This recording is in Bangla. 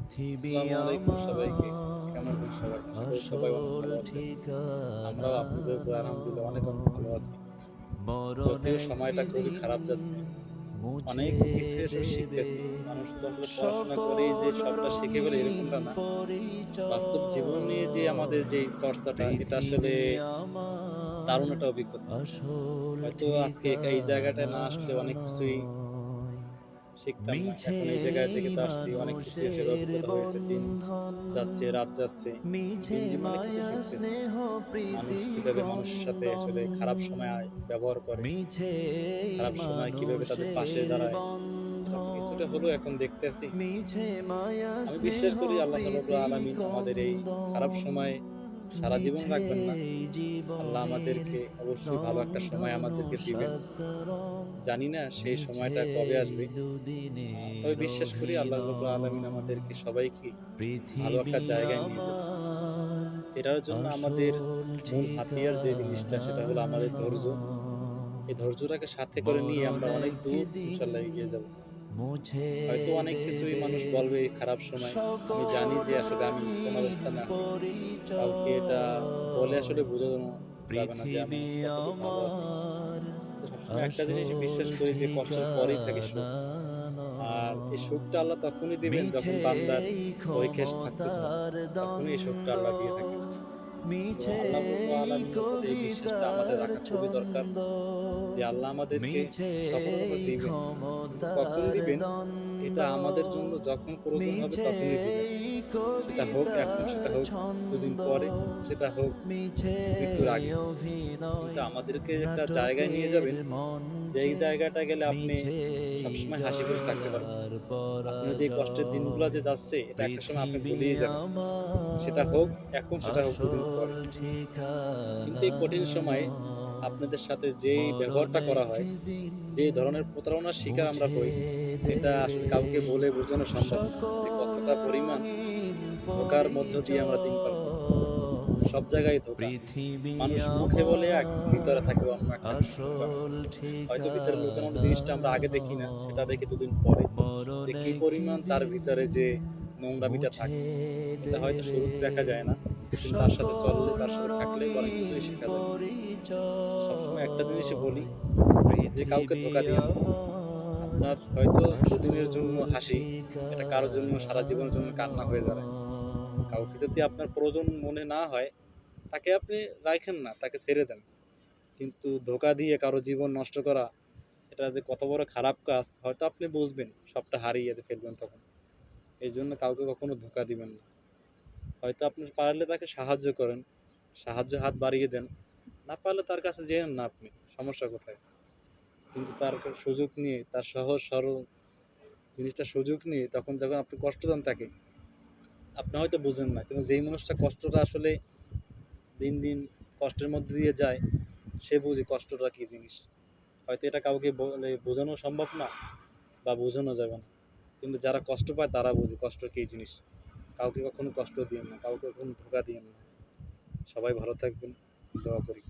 পৃথিবী আসসালামু আলাইকুম সবাইকে। কেমন আমার আছেন সবাই? আশা করি সবাই অনেক আসল ভালো আছেন। ঠিকানা, আমরাও আপনাদের দোয়ায় আলহামদুলিল্লাহ অনেক, অনেক ভালো আছি। মরণ যদিও সময়টা খুবই খারাপ একদিন যাচ্ছে। মুছে অনেক কিছু আসলে দেবে শিখতেছি। মানুষ তো আসলে পড়াশোনা করেই যে সকল সবটা শিখে ফেলে রঙিন এরকমটা না। বাস্তব জীবন নিয়ে যে পরিচয়। আমাদের যেই চর্চাটা এটা আসলে পৃথিবী আমার দারুণ একটা অভিজ্ঞতা। আসল হয়তো আজকে এই জায়গাটায় ঠিকানা না আসলে অনেক কিছুই নয়, শিখতাম না। মিছে এখন এই জায়গায় এই থেকে তো আসছি। অনেক কিছুই আসলে মানুষের অভিজ্ঞতা হয়েছে। দিন বন্ধন, যাচ্ছে, রাত যাচ্ছে। মিছে দিন, দিন অনেক কিছু মায়া শিখতেছি। স্নেহ মানুষ প্রীতি কিভাবে মানুষের সাথে আসলে খারাপ সময় ক্রন্দন, ব্যবহার করে, মিছে এই খারাপ সময় কিভাবে তাদের পাশে মানুষের দাঁড়ায়, এটা তো কিছুটা বন্ধন, হলেও এখন দেখতেছি। মিছে মায়া আমি বিশ্বাস স্নেহ করি আল্লাহ রাব্বুল প্রীতি আলামিন আমাদের এই খারাপ ক্রন্দন, সময়ে সারা জীবন মিছে রাখবেন না। এই আল্লাহ জীবনের আমাদেরকে অবশ্যই ভালো একটা সময় রন্ধন আমাদেরকে দিবেন। সাতরং, জানি না সেই মিছে সময়টা কবে আসবে। তবে দুদিনের বিশ্বাস করি আল্লাহ রাব্বুল আলামিন অভিনয়। আমাদেরকে সবাইকে ভালো পৃথিবী একটা জায়গায় নিয়ে যাবেন। আমার এটার জন্য আমাদের আসল মূল হাতিয়ার যে জিনিসটা ঠিকানা সেটা হলো আমাদের ধৈর্য। এই নয়, ধৈর্যটাকে সাথে করে নিয়ে মরণ আমরা অনেক দূর একদিন ইনশাআল্লাহ এগিয়ে যাব। মুছে হয়তো অনেক কিছুই দেবে মানুষ বলবে এই খারাপ সময়। আমি জানি সকল যে আসলে আমি কোন রঙিন অবস্থানে আছি। কাউকে এটা বলে পরিচয়। আসলে বোঝানো যাবে না যে আমি পৃথিবী কতটুকু ভালো আছি। আমার তো সবসময় একটা জিনিসই আসল বিশ্বাস করি যে কষ্টের পরেই থাকে সুখ। ঠিকানা আর এই সুখটা নয়, আল্লাহ তখনই দিবেন যখন মিছে বান্দার এই পরীক্ষায় সাকসেস হবে। ক্ষমতার তখনই এই সুখটা দ্বন্দ্ব, আল্লাহ দিয়ে থাকেন। তো মিছে আল্লাহ রাব্বুল এই আলামিনের প্রতি এই বিশ্বাসটা আমাদের কবিতার রাখা খুবই দরকার ছন্দ, যে আল্লাহ আমাদেরকে মিছে সফলতা এই দিবেন। কিন্তু কখন ক্ষমতার দিবেন দ্বন্দ্ব, এটা আমাদের জন্য যখন প্রয়োজন হবে মিছে তখনই দিবেন। এই সেটা হোক এখন, কবিতার সেটা হোক দুদিন ছন্দ, পরে, সেটা হোক মিছে মৃত্যুর আগে। কিন্তু অভিনয় আমাদেরকে একটা জায়গায় নিয়ে নাটকের যাবেন, যেই মঞ্চে, জায়গাটা গেলে আপনি মিছে সবসময় হাসি খুশি থাকতে পারবেন। জয় আপনার যে কষ্টের দিনগুলা পরাজয়। যে যাচ্ছে এটা একটা সময় আপনি পৃথিবী ভুলেই যাবেন। সেটা আমার হোক এখন, সেটা হোক দুদিন আসল পরে। কিন্তু ঠিকানা এই কঠিন সময়ে নয়, আপনাদের সাথে যেই মরণ ব্যবহারটা করা হয়, একদিন যে ধরনের প্রতারণার শিকার আমরা মুছে হই, এটা আসলে দেবে কাউকে বলে বোঝানো সম্ভব না। যে সকল কতটা পরিমাণ রঙিন ধোঁকার মধ্য দিয়ে আমরা দিন পার করতেছি। পরিচয়। সব জায়গায় ধোঁকা। পৃথিবী মানুষ মুখে বলে এক, আমার ভিতরে থাকে অন্য একটা ধোঁকা। আসল হয়তো ভিতরে লুকানো ঠিকানা জিনিসটা আমরা আগে দেখি না, সেটা নয়, দেখি দুদিন পরে। মরণ যে কি পরিমাণ তার একদিন ভিতরে যে নোংরামিটা মুছে থাকে, এটা হয়তো দেবে শুরুতে দেখা যায় না। কিন্তু তার সাথে চললে, সকল তার সাথে থাকলে অনেক কিছুই রঙিন শেখা যায়। তো সবসময় একটা জিনিসই বলি পরিচয়। যে কাউকে পৃথিবী ধোঁকা দিয়েন না। আমার আপনার হয়তো দুদিনের জন্য আসল হাসি, এটা কারোর জন্য সারা জীবনের ঠিকানা জন্য কান্না হয়ে দাঁড়ায়। নয়, কাউকে যদি আপনার প্রয়োজন মনে না হয়, তাকে আপনি রাইখেন না, তাকে ছেড়ে দেন। কিন্তু ধোঁকা দিয়ে কারো জীবন নষ্ট করা, এটা যে কত বড় খারাপ কাজ হয়তো আপনি বুঝবেন, সবটা হারিয়ে ফেলবেন তখন। এইজন্য কাউকে কখনো ধোঁকা দিবেন না। হয়তো আপনি পারলে তাকে সাহায্য করেন, সাহায্যের হাত বাড়িয়ে দেন। না পারলে তার কাছে যেয়েন না আপনি, সমস্যা কোথায়? কিন্তু তার সুযোগ নিয়ে, তার সহজ সরল জিনিসটা সুযোগ নিয়ে তখন যখন আপনি কষ্ট দেন তাকে, আপনি হয়তো বুঝেন না। কিন্তু যেই মানুষটা কষ্টটা আসলে দিন, দিন কষ্টের মধ্যে দিয়ে যায়, সে বুঝে কষ্টটা কী জিনিস। হয়তো এটা কাউকে বলে বোঝানো সম্ভব না বা বোঝানো যাবে না। কিন্তু যারা কষ্ট পায় তারা বোঝে কষ্ট কী জিনিস। কাউকে কখনো কষ্ট দিয়েন না, কাউকে কখনো ধোঁকা দিয়েন না। সবাই ভালো থাকবেন, দোয়া করি।